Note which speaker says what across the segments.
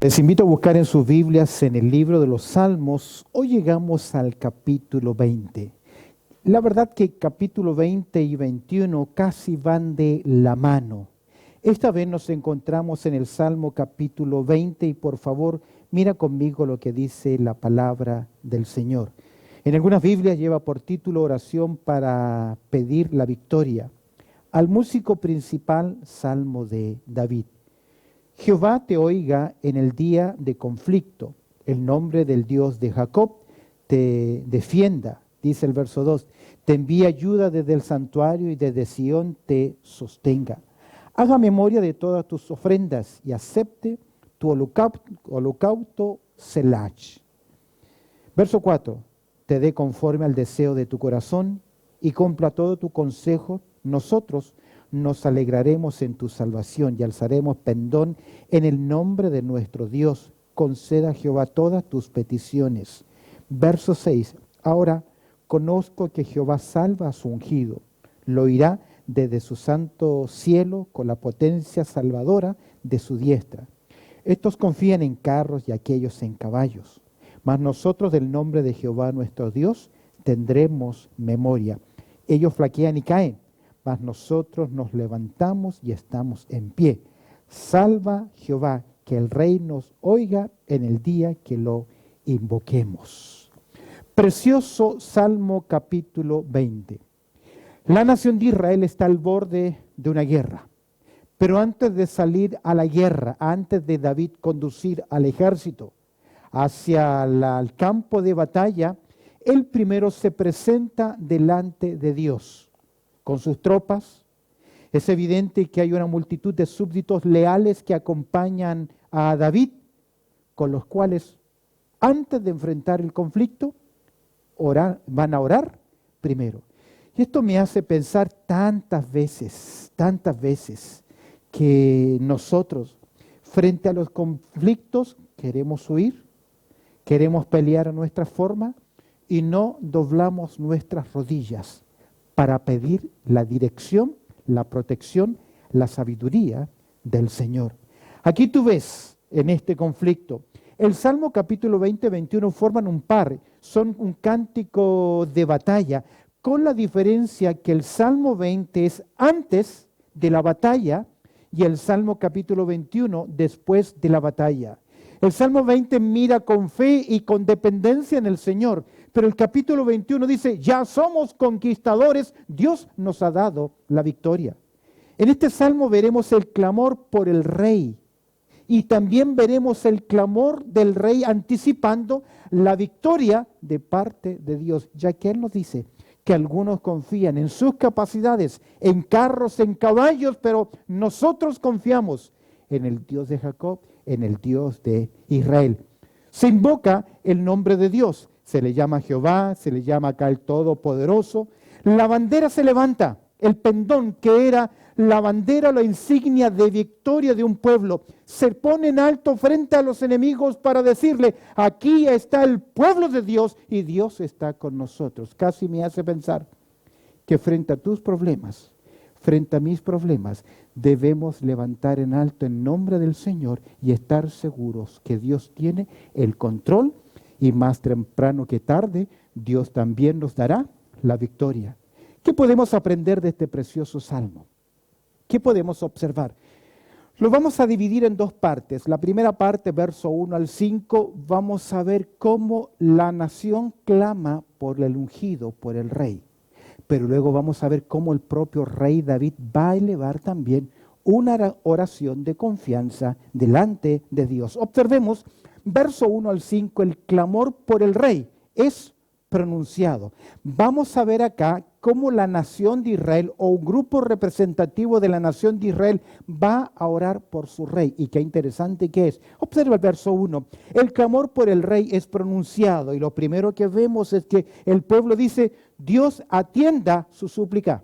Speaker 1: Les invito a buscar en sus Biblias en el libro de los Salmos. Hoy llegamos al capítulo 20. La verdad que capítulo 20 y 21 casi van de la mano. Esta vez nos encontramos en el Salmo capítulo 20 y por favor mira conmigo lo que dice la palabra del Señor. En algunas Biblias lleva por título oración para pedir la victoria. Al músico principal, Salmo de David. Jehová te oiga en el día de conflicto. El nombre del Dios de Jacob te defienda, dice el verso 2. Te envíe ayuda desde el santuario y desde Sión te sostenga. Haga memoria de todas tus ofrendas y acepte tu holocausto Selach. Verso 4. Te dé conforme al deseo de tu corazón y cumpla todo tu consejo. Nosotros nos alegraremos en tu salvación y alzaremos pendón en el nombre de nuestro Dios. Conceda a Jehová todas tus peticiones. Verso 6. Ahora conozco que Jehová salva a su ungido. Lo oirá desde su santo cielo con la potencia salvadora de su diestra. Estos confían en carros y aquellos en caballos. Mas nosotros del nombre de Jehová nuestro Dios tendremos memoria. Ellos flaquean y caen, mas nosotros nos levantamos y estamos en pie. Salva Jehová, que el Rey nos oiga en el día que lo invoquemos. Precioso Salmo capítulo 20. La nación de Israel está al borde de una guerra. Pero antes de salir a la guerra, antes de David conducir al ejército hacia el campo de batalla, él primero se presenta delante de Dios con sus tropas. Es evidente que hay una multitud de súbditos leales que acompañan a David, con los cuales antes de enfrentar el conflicto van a orar primero. Y esto me hace pensar tantas veces, que nosotros frente a los conflictos queremos huir, queremos pelear a nuestra forma y no doblamos nuestras rodillas para pedir la dirección, la protección, la sabiduría del Señor. Aquí tú ves en este conflicto, el Salmo capítulo 20 y 21 forman un par, son un cántico de batalla, con la diferencia que el Salmo 20 es antes de la batalla y el Salmo capítulo 21 después de la batalla. El Salmo 20 mira con fe y con dependencia en el Señor, pero el capítulo 21 dice, ya somos conquistadores, Dios nos ha dado la victoria. En este Salmo veremos el clamor por el Rey y también veremos el clamor del Rey anticipando la victoria de parte de Dios, ya que Él nos dice que algunos confían en sus capacidades, en carros, en caballos, pero nosotros confiamos en el Dios de Jacob, en el Dios de Israel. Se invoca el nombre de Dios, se le llama Jehová, se le llama acá el Todopoderoso. La bandera se levanta, el pendón que era la bandera, la insignia de victoria de un pueblo, se pone en alto frente a los enemigos para decirle, aquí está el pueblo de Dios y Dios está con nosotros. Casi me hace pensar que frente a tus problemas, frente a mis problemas, debemos levantar en alto el nombre del Señor y estar seguros que Dios tiene el control y más temprano que tarde, Dios también nos dará la victoria. ¿Qué podemos aprender de este precioso salmo? ¿Qué podemos observar? Lo vamos a dividir en dos partes. La primera parte, verso 1 al 5, vamos a ver cómo la nación clama por el ungido, por el rey. Pero luego vamos a ver cómo el propio rey David va a elevar también una oración de confianza delante de Dios. Observemos, verso 1 al 5, el clamor por el rey es pronunciado. Vamos a ver acá cómo la nación de Israel o un grupo representativo de la nación de Israel va a orar por su rey. Y qué interesante que es. Observa el verso 1. El clamor por el rey es pronunciado y lo primero que vemos es que el pueblo dice, Dios atienda su súplica.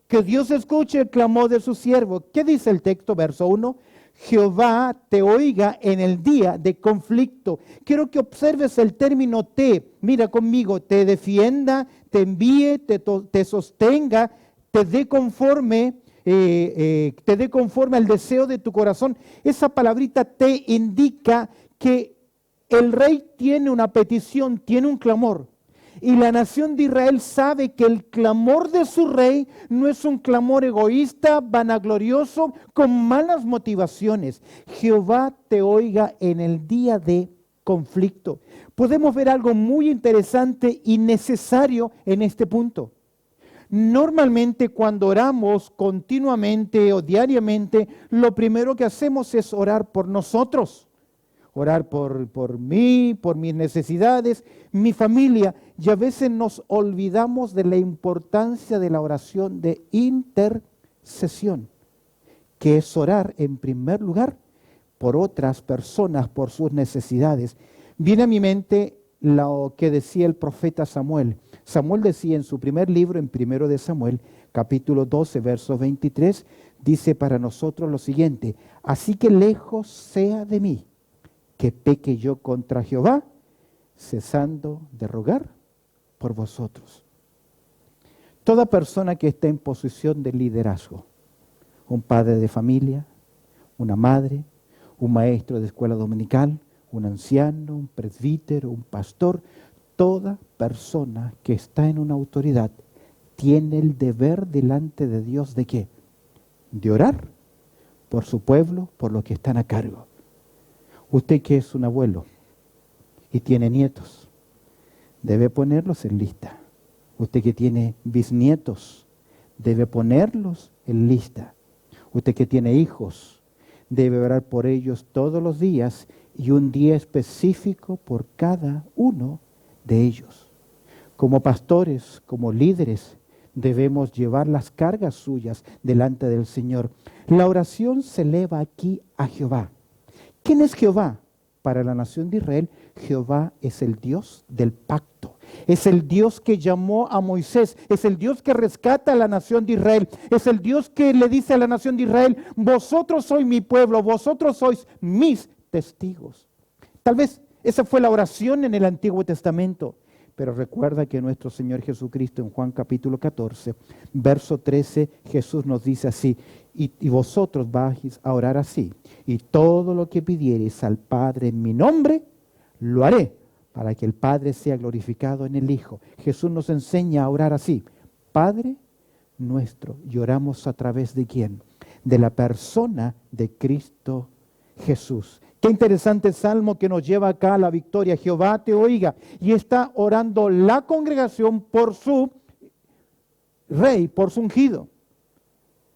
Speaker 1: Que Dios escuche el clamor de su siervo. ¿Qué dice el texto? Verso 1. Jehová te oiga en el día de conflicto. Quiero que observes el término te. Mira conmigo, te defienda, te envíe, te sostenga, te dé conforme te dé conforme al deseo de tu corazón. Esa palabrita te indica que el rey tiene una petición, tiene un clamor. Y la nación de Israel sabe que el clamor de su rey no es un clamor egoísta, vanaglorioso, con malas motivaciones. Jehová te oiga en el día de conflicto. Podemos ver algo muy interesante y necesario en este punto. Normalmente cuando oramos continuamente o diariamente, lo primero que hacemos es orar por nosotros. Orar por mí, por mis necesidades, mi familia. Y a veces nos olvidamos de la importancia de la oración de intercesión, que es orar en primer lugar por otras personas, por sus necesidades. Viene a mi mente lo que decía el profeta Samuel. Samuel decía en su primer libro, en 1 de Samuel, capítulo 12, verso 23, dice para nosotros lo siguiente: así que lejos sea de mí que peque yo contra Jehová, cesando de rogar por vosotros. Toda persona que está en posición de liderazgo, un padre de familia, una madre, un maestro de escuela dominical, un anciano, un presbítero, un pastor, toda persona que está en una autoridad tiene el deber delante de Dios ¿de qué? De orar por su pueblo, por los que están a cargo. Usted que es un abuelo y tiene nietos, debe ponerlos en lista. Usted que tiene bisnietos, debe ponerlos en lista. Usted que tiene hijos, debe orar por ellos todos los días y un día específico por cada uno de ellos. Como pastores, como líderes, debemos llevar las cargas suyas delante del Señor. La oración se eleva aquí a Jehová. ¿Quién es Jehová? Para la nación de Israel, Jehová es el Dios del pacto. Es el Dios que llamó a Moisés. Es el Dios que rescata a la nación de Israel. Es el Dios que le dice a la nación de Israel: vosotros sois mi pueblo, vosotros sois mis testigos. Tal vez esa fue la oración en el Antiguo Testamento. Pero recuerda que nuestro Señor Jesucristo en Juan capítulo 14, verso 13, Jesús nos dice así: y vosotros vais a orar así, y todo lo que pidiereis al Padre en mi nombre, lo haré, para que el Padre sea glorificado en el Hijo. Jesús nos enseña a orar así: Padre nuestro. Y oramos a través de ¿quién? De la persona de Cristo Jesús. Qué interesante salmo que nos lleva acá a la victoria. Jehová te oiga. Y está orando la congregación por su rey, por su ungido.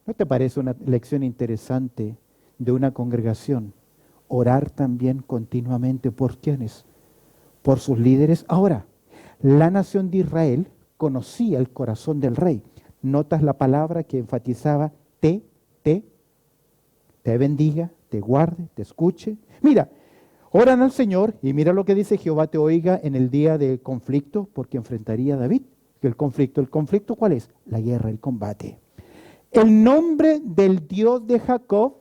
Speaker 1: ¿No te parece una lección interesante de una congregación? Orar también continuamente por ¿quiénes? Por sus líderes. Ahora, la nación de Israel conocía el corazón del rey. ¿Notas la palabra que enfatizaba te bendiga, te guarde, te escuche? Mira, oran al Señor y mira lo que dice: Jehová te oiga en el día del conflicto, porque enfrentaría a David. ¿El conflicto cuál es? La guerra, el combate. El nombre del Dios de Jacob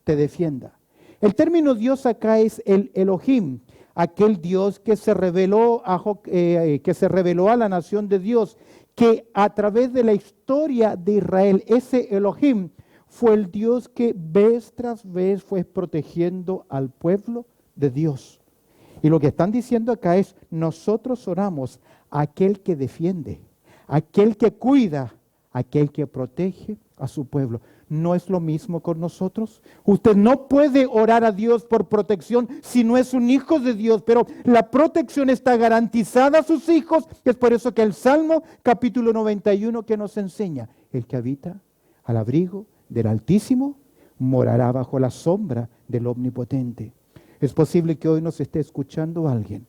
Speaker 1: te defienda. El término Dios acá es el Elohim, aquel Dios que se reveló a la nación de Dios, que a través de la historia de Israel, ese Elohim fue el Dios que vez tras vez fue protegiendo al pueblo de Dios. Y lo que están diciendo acá es: nosotros oramos a aquel que defiende, aquel que cuida, aquel que protege a su pueblo. ¿No es lo mismo con nosotros? Usted no puede orar a Dios por protección si no es un hijo de Dios, pero la protección está garantizada a sus hijos. Es por eso que el Salmo capítulo 91 que nos enseña: el que habita al abrigo del Altísimo morará bajo la sombra del Omnipotente. Es posible que hoy nos esté escuchando alguien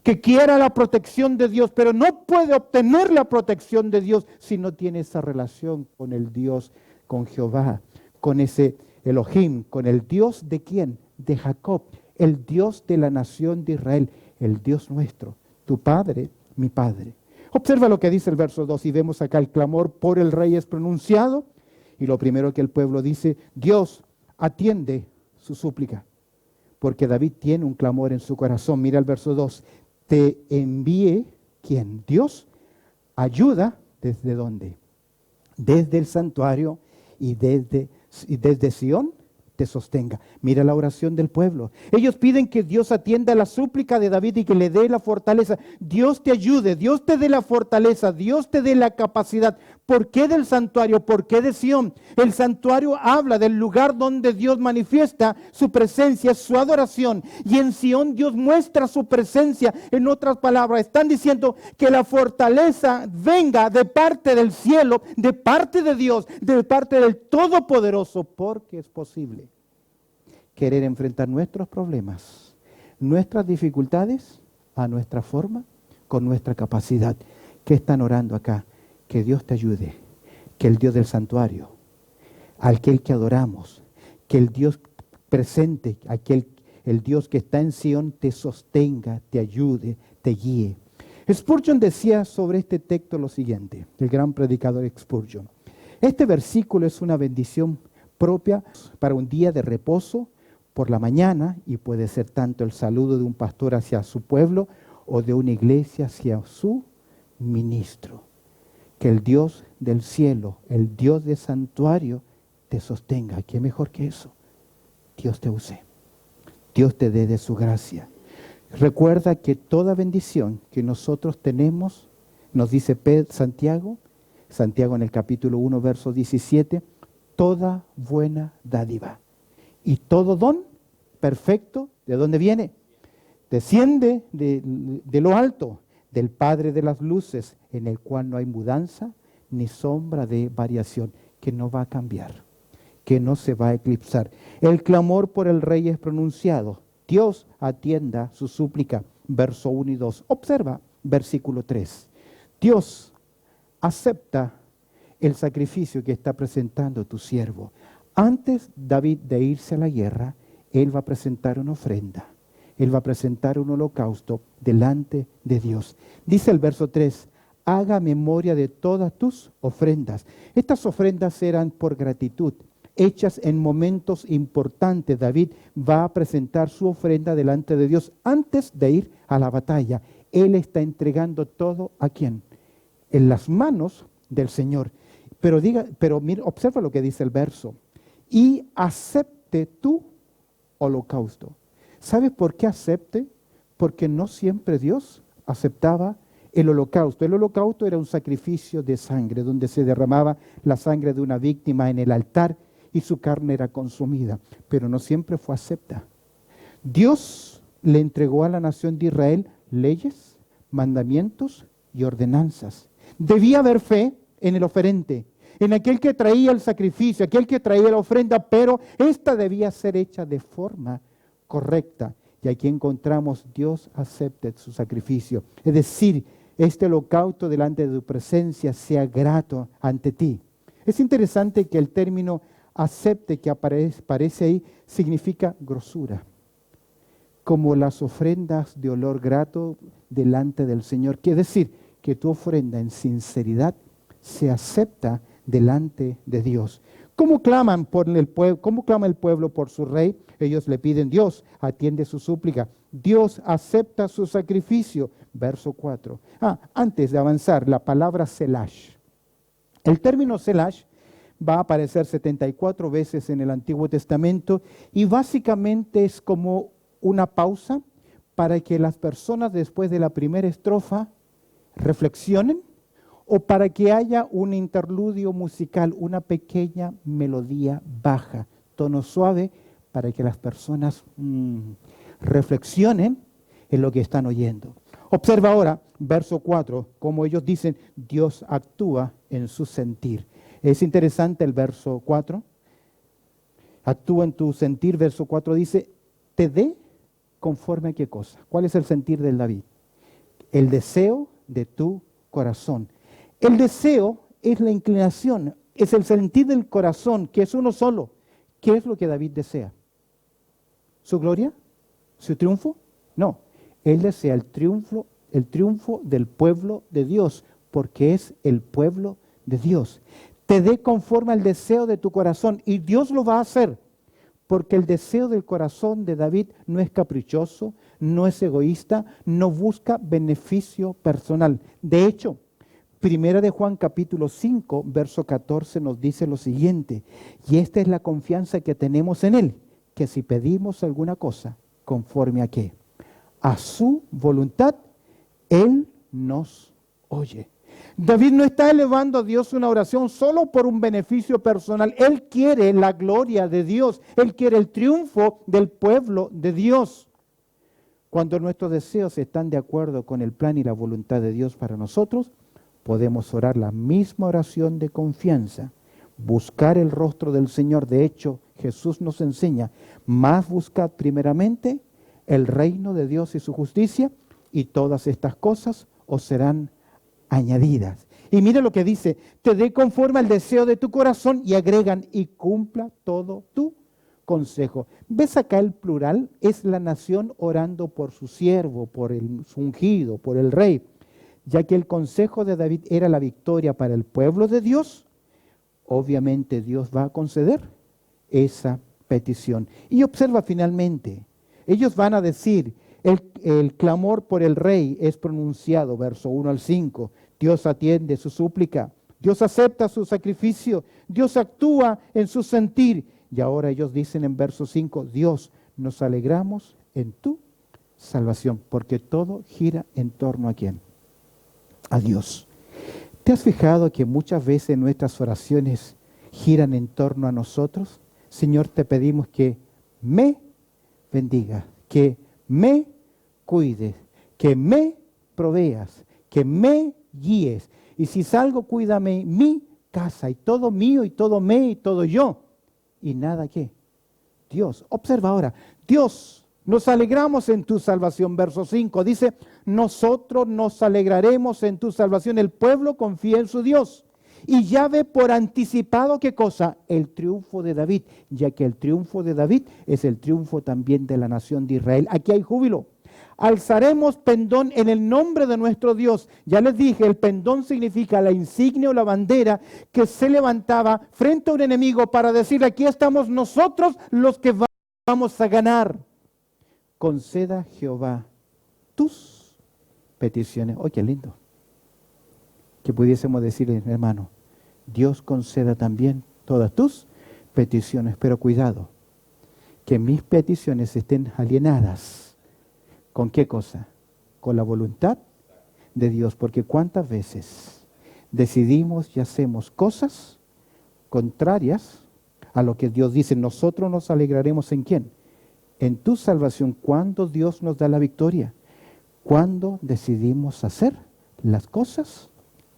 Speaker 1: que quiera la protección de Dios, pero no puede obtener la protección de Dios si no tiene esa relación con el Dios, con Jehová, con ese Elohim, con el Dios de ¿quién? De Jacob, el Dios de la nación de Israel, el Dios nuestro, tu Padre, mi Padre. Observa lo que dice el verso 2 y vemos acá el clamor por el rey es pronunciado. Y lo primero que el pueblo dice: Dios atiende su súplica, porque David tiene un clamor en su corazón. Mira el verso 2: te envíe, ¿quién? Dios, ayuda, ¿desde dónde? Desde el santuario y desde Sión te sostenga. Mira la oración del pueblo. Ellos piden que Dios atienda la súplica de David y que le dé la fortaleza. Dios te ayude, Dios te dé la fortaleza, Dios te dé la capacidad. ¿Por qué del santuario? ¿Por qué de Sión? El santuario habla del lugar donde Dios manifiesta su presencia, su adoración. Y en Sión Dios muestra su presencia. En otras palabras, están diciendo que la fortaleza venga de parte del cielo, de parte de Dios, de parte del Todopoderoso, porque es posible querer enfrentar nuestros problemas, nuestras dificultades a nuestra forma, con nuestra capacidad. ¿Qué están orando acá? Que Dios te ayude, que el Dios del santuario, aquel que adoramos, que el Dios presente, el Dios que está en Sión te sostenga, te ayude, te guíe. Spurgeon decía sobre este texto lo siguiente, el gran predicador Spurgeon. Este versículo es una bendición propia para un día de reposo por la mañana, y puede ser tanto el saludo de un pastor hacia su pueblo o de una iglesia hacia su ministro. Que el Dios del cielo, el Dios del santuario, te sostenga. ¿Qué mejor que eso? Dios te use. Dios te dé de su gracia. Recuerda que toda bendición que nosotros tenemos, nos dice Santiago en el capítulo 1, verso 17, toda buena dádiva y todo don perfecto, ¿de dónde viene? Desciende de lo alto, del Padre de las luces, en el cual no hay mudanza ni sombra de variación, que no va a cambiar, que no se va a eclipsar. El clamor por el Rey es pronunciado. Dios atienda su súplica. Verso 1 y 2. Observa versículo 3. Dios acepta el sacrificio que está presentando tu siervo. Antes David de irse a la guerra, él va a presentar una ofrenda. Él va a presentar un holocausto delante de Dios. Dice el verso 3, haga memoria de todas tus ofrendas. Estas ofrendas eran por gratitud, hechas en momentos importantes. David va a presentar su ofrenda delante de Dios antes de ir a la batalla. Él está entregando todo ¿a quién? En las manos del Señor. Pero mira, observa lo que dice el verso. Y acepte tu holocausto. ¿Sabes por qué acepte? Porque no siempre Dios aceptaba el holocausto. El holocausto era un sacrificio de sangre, donde se derramaba la sangre de una víctima en el altar y su carne era consumida. Pero no siempre fue acepta. Dios le entregó a la nación de Israel leyes, mandamientos y ordenanzas. Debía haber fe en el oferente, en aquel que traía el sacrificio, aquel que traía la ofrenda, pero esta debía ser hecha de forma correcta. Y aquí encontramos Dios acepte su sacrificio. Es decir, este holocausto delante de tu presencia sea grato ante ti. Es interesante que el término acepte que aparece ahí significa grosura. Como las ofrendas de olor grato delante del Señor. Quiere decir que tu ofrenda en sinceridad se acepta delante de Dios. ¿Cómo clama el pueblo por su rey? Ellos le piden, Dios atiende su súplica. Dios acepta su sacrificio. Verso 4. Antes de avanzar, la palabra selash. El término selash va a aparecer 74 veces en el Antiguo Testamento y básicamente es como una pausa para que las personas después de la primera estrofa reflexionen, o para que haya un interludio musical, una pequeña melodía baja, tono suave, para que las personas reflexionen en lo que están oyendo. Observa ahora, verso 4, como ellos dicen, Dios actúa en su sentir. Es interesante el verso 4. Actúa en tu sentir, verso 4 dice, te dé conforme a qué cosa. ¿Cuál es el sentir del David? El deseo de tu corazón. El deseo es la inclinación, es el sentir del corazón, que es uno solo. ¿Qué es lo que David desea? ¿Su gloria? ¿Su triunfo? No, él desea el triunfo del pueblo de Dios, porque es el pueblo de Dios. Te dé conforme al deseo de tu corazón, y Dios lo va a hacer, porque el deseo del corazón de David no es caprichoso, no es egoísta, no busca beneficio personal. De hecho, Primera de Juan capítulo 5, verso 14 nos dice lo siguiente, y esta es la confianza que tenemos en Él, que si pedimos alguna cosa, conforme a qué, a su voluntad, Él nos oye. David no está elevando a Dios una oración solo por un beneficio personal. Él quiere la gloria de Dios. Él quiere el triunfo del pueblo de Dios. Cuando nuestros deseos están de acuerdo con el plan y la voluntad de Dios para nosotros, podemos orar la misma oración de confianza, buscar el rostro del Señor. De hecho, Jesús nos enseña, más buscad primeramente el reino de Dios y su justicia, y todas estas cosas os serán añadidas. Y mira lo que dice, te dé conforme al deseo de tu corazón, y agregan, y cumpla todo tu consejo. ¿Ves acá el plural? Es la nación orando por su siervo, por su ungido, por el rey. Ya que el consejo de David era la victoria para el pueblo de Dios, obviamente Dios va a conceder esa petición. Y observa finalmente, ellos van a decir, el clamor por el rey es pronunciado, verso 1 al 5. Dios atiende su súplica, Dios acepta su sacrificio, Dios actúa en su sentir. Y ahora ellos dicen en verso 5, Dios, nos alegramos en tu salvación, porque todo gira en torno a ¿quién? A Dios. ¿Te has fijado que muchas veces nuestras oraciones giran en torno a nosotros? Señor, te pedimos que me bendiga, que me cuides, que me proveas, que me guíes. Y si salgo, cuídame mi casa, y todo mío, y todo me, y todo yo. Y nada que Dios. Observa ahora, Dios, nos alegramos en tu salvación. Verso 5 dice, nosotros nos alegraremos en tu salvación. El pueblo confía en su Dios. Y ya ve por anticipado, ¿qué cosa? El triunfo de David, ya que el triunfo de David es el triunfo también de la nación de Israel. Aquí hay júbilo. Alzaremos pendón en el nombre de nuestro Dios. Ya les dije, el pendón significa la insignia o la bandera que se levantaba frente a un enemigo para decir, aquí estamos nosotros los que vamos a ganar. Conceda Jehová tus peticiones. ¡Oh, qué lindo! Que pudiésemos decirle, hermano, Dios conceda también todas tus peticiones, pero cuidado, que mis peticiones estén alienadas. ¿Con qué cosa? Con la voluntad de Dios, porque cuántas veces decidimos y hacemos cosas contrarias a lo que Dios dice. Nosotros nos alegraremos ¿en quién? En tu salvación. ¿Cuándo Dios nos da la victoria? Cuando decidimos hacer las cosas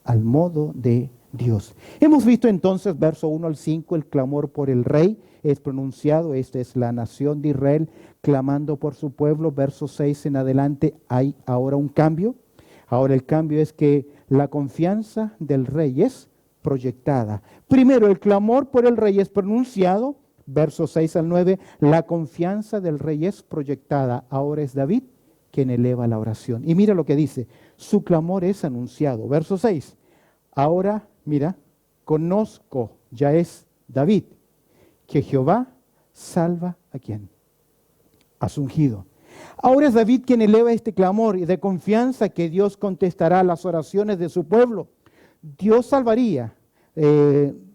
Speaker 1: al modo de Dios. Hemos visto entonces, verso 1 al 5, el clamor por el rey es pronunciado. Esta es la nación de Israel clamando por su pueblo. Verso 6 en adelante hay ahora un cambio. Ahora el cambio es que la confianza del rey es proyectada. Primero, el clamor por el rey es pronunciado. Versos 6 al 9, la confianza del rey es proyectada. Ahora es David quien eleva la oración. Y mira lo que dice, su clamor es anunciado. Verso 6, ahora, mira, conozco, ya es David, que Jehová salva ¿a quién? A su ungido. Ahora es David quien eleva este clamor y de confianza que Dios contestará las oraciones de su pueblo. Dios salvaría,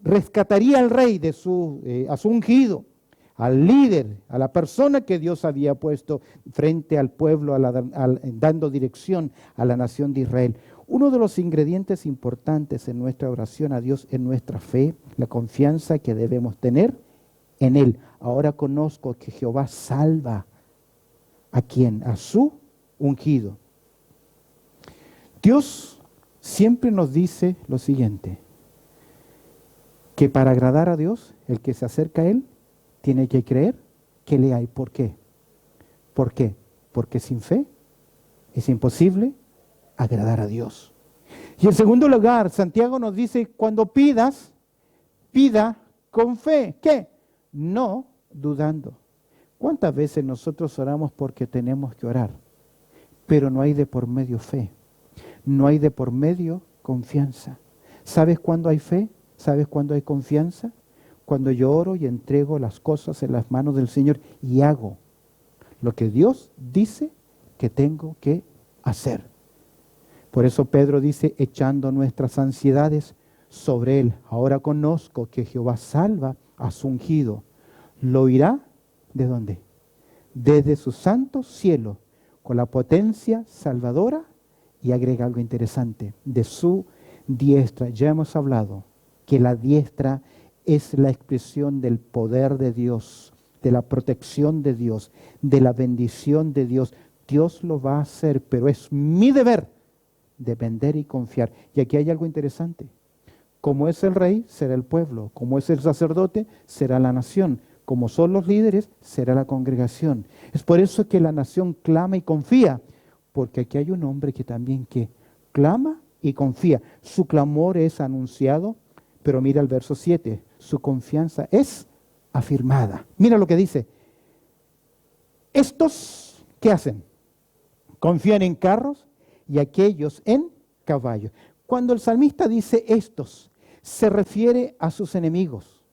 Speaker 1: rescataría al rey de a su ungido, al líder, a la persona que Dios había puesto frente al pueblo, dando dirección a la nación de Israel. Uno de los ingredientes importantes en nuestra oración a Dios es nuestra fe, la confianza que debemos tener en Él. Ahora conozco que Jehová salva ¿a quién? A su ungido. Dios siempre nos dice lo siguiente, que para agradar a Dios, el que se acerca a Él, tiene que creer que le hay. ¿Por qué? ¿Por qué? Porque sin fe es imposible agradar a Dios. Y en segundo lugar, Santiago nos dice, cuando pidas, pida con fe. ¿Qué? No dudando. ¿Cuántas veces nosotros oramos porque tenemos que orar? Pero no hay de por medio fe. No hay de por medio confianza. ¿Sabes cuándo hay fe? ¿Sabes cuándo hay confianza? Cuando yo oro y entrego las cosas en las manos del Señor y hago lo que Dios dice que tengo que hacer. Por eso Pedro dice, echando nuestras ansiedades sobre Él. Ahora conozco que Jehová salva a su ungido. ¿Lo oirá? ¿De dónde? Desde su santo cielo, con la potencia salvadora, y agrega algo interesante, de su diestra. Ya hemos hablado que la diestra es la expresión del poder de Dios, de la protección de Dios, de la bendición de Dios. Dios lo va a hacer, pero es mi deber depender y confiar. Y aquí hay algo interesante. Como es el rey, será el pueblo. Como es el sacerdote, será la nación. Como son los líderes, será la congregación. Es por eso que la nación clama y confía, porque aquí hay un hombre que también clama y confía. Su clamor es anunciado, pero mira el verso 7, su confianza es afirmada. Mira lo que dice. Estos, ¿qué hacen? Confían en carros y aquellos en caballos. Cuando el salmista dice estos, se refiere a sus enemigos,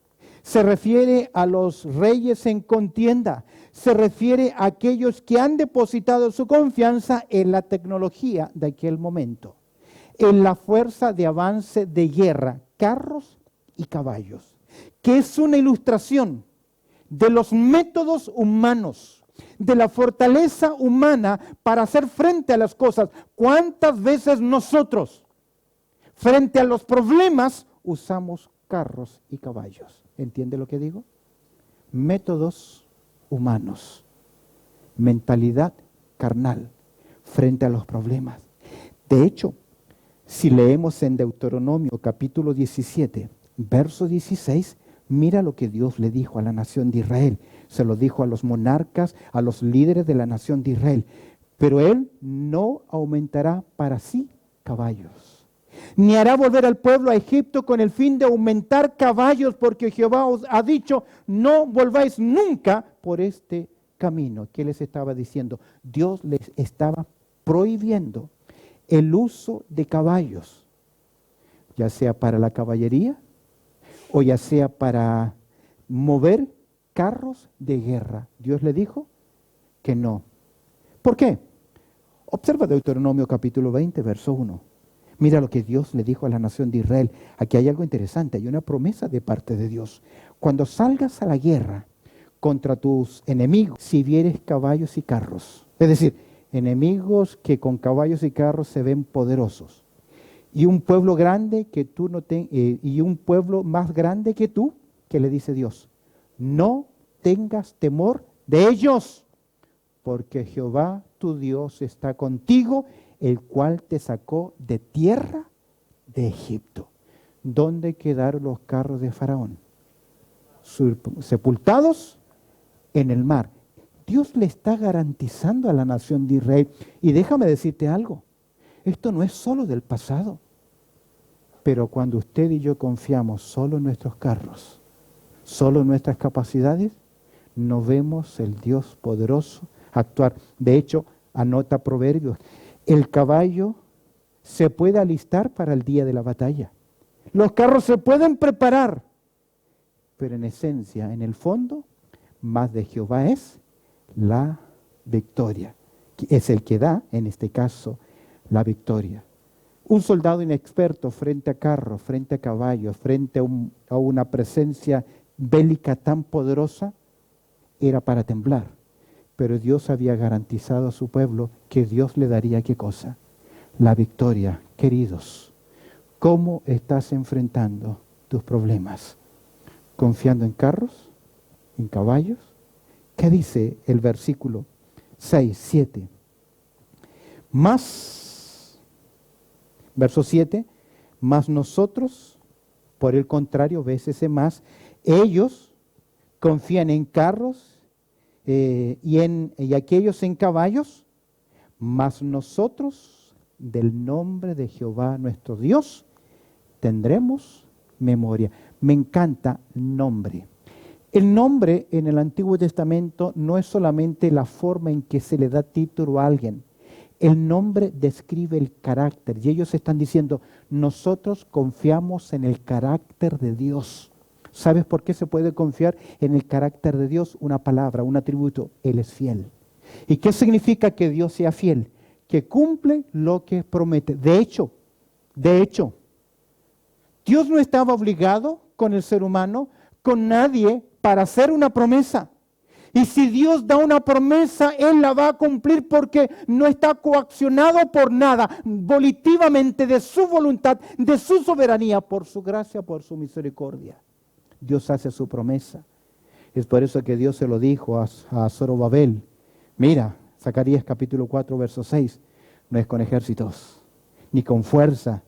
Speaker 1: se refiere a los reyes en contienda, se refiere a aquellos que han depositado su confianza en la tecnología de aquel momento, en la fuerza de avance de guerra, carros y caballos, que es una ilustración de los métodos humanos, de la fortaleza humana para hacer frente a las cosas. ¿Cuántas veces nosotros, frente a los problemas, usamos carros y caballos? ¿Entiende lo que digo? Métodos humanos, mentalidad carnal frente a los problemas. De hecho, si leemos en Deuteronomio capítulo 17, verso 16, mira lo que Dios le dijo a la nación de Israel. Se lo dijo a los monarcas, a los líderes de la nación de Israel. Pero Él no aumentará para sí caballos, ni hará volver al pueblo a Egipto con el fin de aumentar caballos, porque Jehová os ha dicho, no volváis nunca por este camino. ¿Qué les estaba diciendo? Dios les estaba prohibiendo el uso de caballos, ya sea para la caballería o ya sea para mover carros de guerra. Dios le dijo que no. ¿Por qué? Observa Deuteronomio capítulo 20, verso 1. Mira lo que Dios le dijo a la nación de Israel. Aquí hay algo interesante, hay una promesa de parte de Dios. Cuando salgas a la guerra contra tus enemigos, si vieres caballos y carros, es decir, enemigos que con caballos y carros se ven poderosos, y un pueblo grande que tú no y un pueblo más grande que tú, ¿qué le dice Dios? No tengas temor de ellos, porque Jehová tu Dios está contigo, el cual te sacó de tierra de Egipto. ¿Dónde quedaron los carros de Faraón? Sepultados en el mar. Dios le está garantizando a la nación de Israel. Y déjame decirte algo, esto no es solo del pasado, pero cuando usted y yo confiamos solo en nuestros carros, solo en nuestras capacidades, no vemos el Dios poderoso actuar. De hecho, anota Proverbios, el caballo se puede alistar para el día de la batalla. Los carros se pueden preparar, pero en esencia, en el fondo, más de Jehová es la victoria. Es el que da, en este caso, la victoria. Un soldado inexperto frente a carros, frente a caballos, frente a una presencia bélica tan poderosa, era para temblar. Pero Dios había garantizado a su pueblo que Dios le daría ¿qué cosa? La victoria. Queridos, ¿cómo estás enfrentando tus problemas? ¿Confiando en carros? ¿En caballos? ¿Qué dice el versículo 6, 7? Verso 7, más nosotros, por el contrario, ves ese más, ellos confían en carros y aquellos en caballos, mas nosotros del nombre de Jehová nuestro Dios tendremos memoria. Me encanta nombre. El nombre en el Antiguo Testamento no es solamente la forma en que se le da título a alguien. El nombre describe el carácter y ellos están diciendo, nosotros confiamos en el carácter de Dios. ¿Sabes por qué se puede confiar en el carácter de Dios? Una palabra, un atributo, Él es fiel. ¿Y qué significa que Dios sea fiel? que cumple lo que promete. De hecho, Dios no estaba obligado con el ser humano, con nadie, para hacer una promesa. Y si Dios da una promesa, Él la va a cumplir porque no está coaccionado por nada, volitivamente de su voluntad, de su soberanía, por su gracia, por su misericordia. Dios hace su promesa. Es por eso que Dios se lo dijo a Zorobabel. Mira, Zacarías capítulo 4, verso 6. No es con ejércitos, ni con fuerza,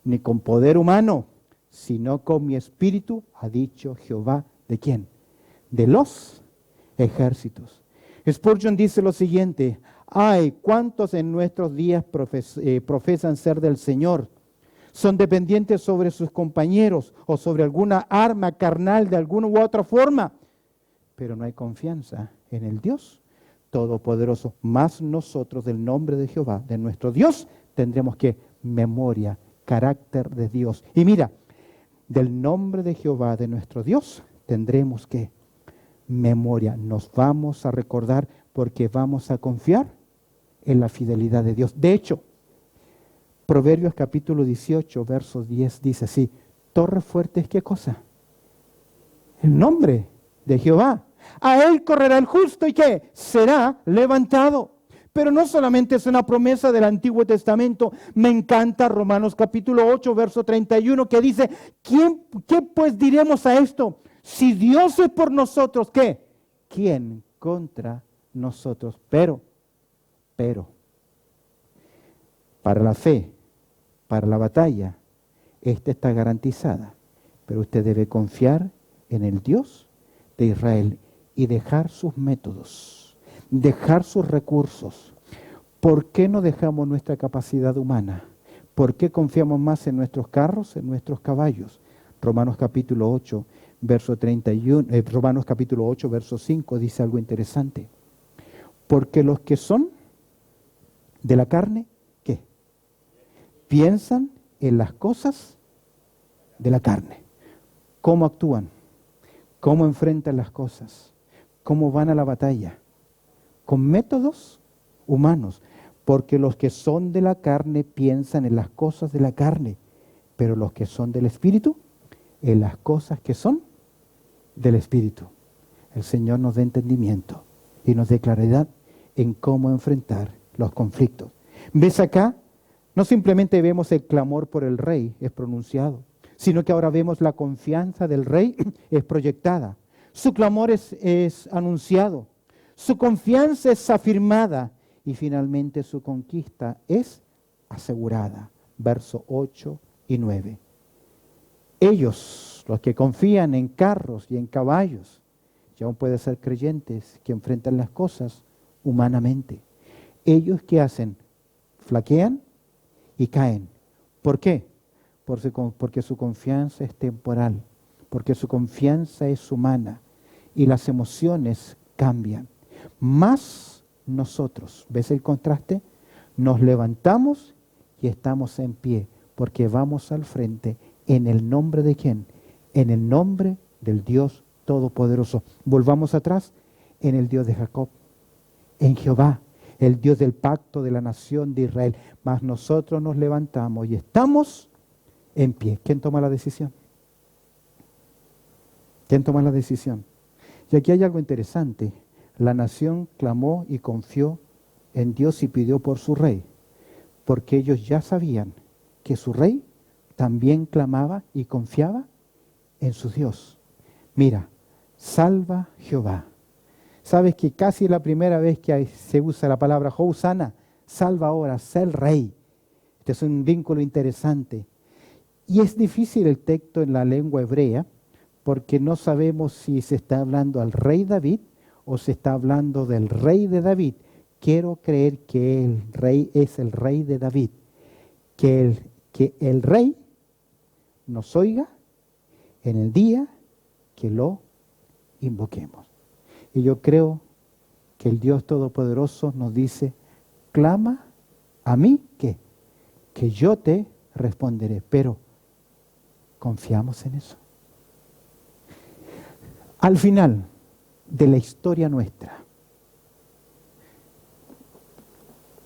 Speaker 1: ni con poder humano, sino con mi espíritu, ha dicho Jehová. ¿De quién? De los ejércitos. Spurgeon dice lo siguiente: ay, cuántos en nuestros días profesan ser del Señor, son dependientes sobre sus compañeros o sobre alguna arma carnal de alguna u otra forma, pero no hay confianza en el Dios Todopoderoso. Más nosotros del nombre de Jehová, de nuestro Dios, tendremos que memoria, carácter de Dios. Y mira, del nombre de Jehová, de nuestro Dios, tendremos que memoria. Nos vamos a recordar porque vamos a confiar en la fidelidad de Dios. De hecho, Proverbios capítulo 18, verso 10 dice así: torre fuerte es ¿qué cosa? El nombre de Jehová. A él correrá el justo y ¿qué? Será levantado. Pero no solamente es una promesa del Antiguo Testamento. Me encanta Romanos capítulo 8, verso 31, que dice: ¿qué pues diremos a esto? Si Dios es por nosotros, ¿qué? ¿Quién contra nosotros? Pero, para la fe, para la batalla, esta está garantizada. Pero usted debe confiar en el Dios de Israel y dejar sus métodos, dejar sus recursos. ¿Por qué no dejamos nuestra capacidad humana? ¿Por qué confiamos más en nuestros carros, en nuestros caballos? Romanos capítulo 8, verso 31, Romanos capítulo 8, verso 5 dice algo interesante. Porque los que son de la carne, ¿qué? Piensan en las cosas de la carne. ¿Cómo actúan? ¿Cómo enfrentan las cosas? ¿Cómo van a la batalla? Con métodos humanos. Porque los que son de la carne piensan en las cosas de la carne, pero los que son del Espíritu, en las cosas que son del Espíritu. El Señor nos dé entendimiento y nos dé claridad en cómo enfrentar los conflictos. ¿Ves acá? No simplemente vemos el clamor por el rey, es pronunciado, sino que ahora vemos la confianza del rey es proyectada. Su clamor es anunciado, su confianza es afirmada y finalmente su conquista es asegurada. Versos 8 y 9. Ellos, los que confían en carros y en caballos, y aún pueden ser creyentes que enfrentan las cosas humanamente. Ellos, ¿qué hacen? Flaquean y caen. ¿Por qué? Porque su confianza es temporal, porque su confianza es humana y las emociones cambian. Más nosotros, ¿ves el contraste? Nos levantamos y estamos en pie, porque vamos al frente. ¿En el nombre de quién? En el nombre del Dios Todopoderoso. Volvamos atrás, en el Dios de Jacob, en Jehová, el Dios del pacto de la nación de Israel. Mas nosotros nos levantamos y estamos en pie. ¿Quién toma la decisión? ¿Quién toma la decisión? Y aquí hay algo interesante. La nación clamó y confió en Dios y pidió por su rey, porque ellos ya sabían que su rey también clamaba y confiaba en su Dios. Mira, salva Jehová. Sabes que casi es la primera vez que se usa la palabra Hosanna, salva ahora, sé el rey. Este es un vínculo interesante. Y es difícil el texto en la lengua hebrea, porque no sabemos si se está hablando al rey David o se está hablando del rey de David. Quiero creer que el rey es el rey de David. Que el rey nos oiga en el día que lo invoquemos. Y yo creo que el Dios Todopoderoso nos dice: clama a mí, ¿qué? Que yo te responderé. Pero, ¿confiamos en eso? Al final de la historia nuestra,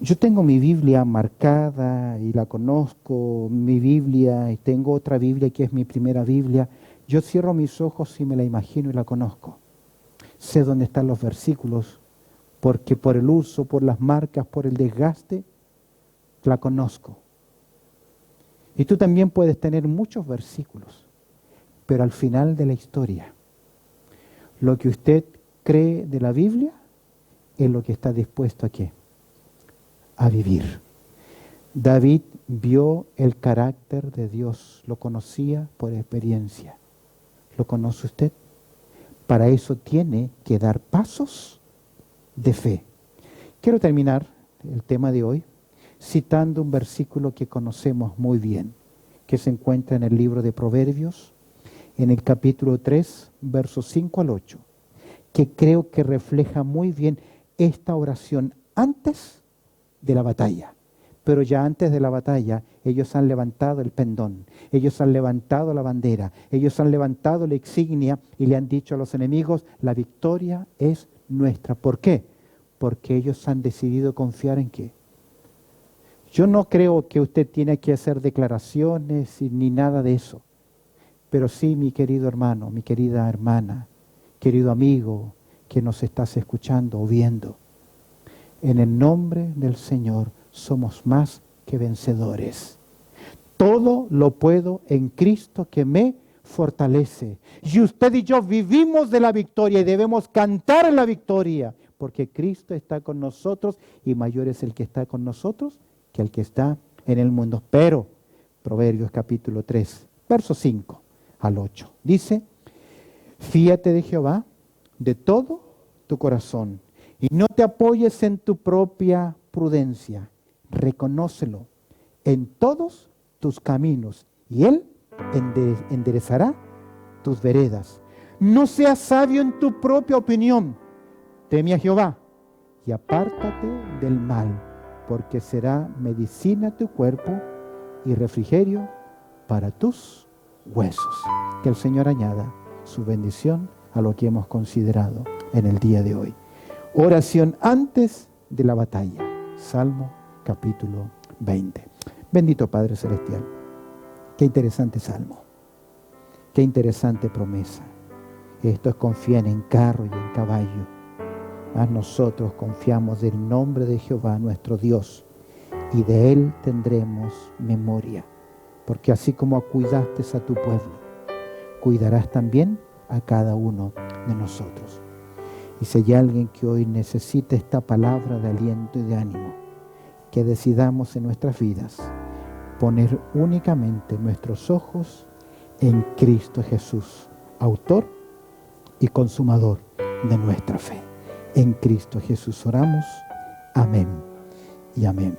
Speaker 1: Yo tengo mi Biblia marcada y la conozco, mi Biblia, y tengo otra Biblia que es mi primera Biblia. Yo cierro mis ojos y me la imagino y la conozco. Sé dónde están los versículos, porque por el uso, por las marcas, por el desgaste, la conozco. Y tú también puedes tener muchos versículos, pero al final de la historia, lo que usted cree de la Biblia es lo que está dispuesto a ¿qué? A vivir. David vio el carácter de Dios, lo conocía por experiencia. ¿Lo conoce usted? Para eso tiene que dar pasos de fe. Quiero terminar el tema de hoy citando un versículo que conocemos muy bien, que se encuentra en el libro de Proverbios, en el capítulo 3, versos 5 al 8, que creo que refleja muy bien esta oración antes de la batalla. Pero ya antes de la batalla, ellos han levantado el pendón, ellos han levantado la bandera, ellos han levantado la insignia y le han dicho a los enemigos, la victoria es nuestra. ¿Por qué? Porque ellos han decidido confiar en ¿qué? Yo no creo que usted tiene que hacer declaraciones ni nada de eso. Pero sí, mi querido hermano, mi querida hermana, querido amigo que nos estás escuchando o viendo, en el nombre del Señor somos más que vencedores. Todo lo puedo en Cristo que me fortalece. Y usted y yo vivimos de la victoria y debemos cantar en la victoria, porque Cristo está con nosotros y mayor es el que está con nosotros que el que está en el mundo. Pero, Proverbios capítulo 3, verso 5 al 8, dice, fíate de Jehová de todo tu corazón y no te apoyes en tu propia prudencia. Reconócelo en todos tus caminos y Él enderezará tus veredas. No seas sabio en tu propia opinión. Teme a Jehová y apártate del mal, porque será medicina a tu cuerpo y refrigerio para tus huesos. Que el Señor añada su bendición a lo que hemos considerado en el día de hoy. Oración antes de la batalla. Salmo capítulo 20. Bendito Padre Celestial. Qué interesante salmo. Qué interesante promesa. Estos confían en carro y en caballo, mas nosotros confiamos del nombre de Jehová nuestro Dios, y de Él tendremos memoria, porque así como cuidaste a tu pueblo, cuidarás también a cada uno de nosotros. Y si hay alguien que hoy necesita esta palabra de aliento y de ánimo, que decidamos en nuestras vidas poner únicamente nuestros ojos en Cristo Jesús, autor y consumador de nuestra fe. En Cristo Jesús oramos. Amén y amén.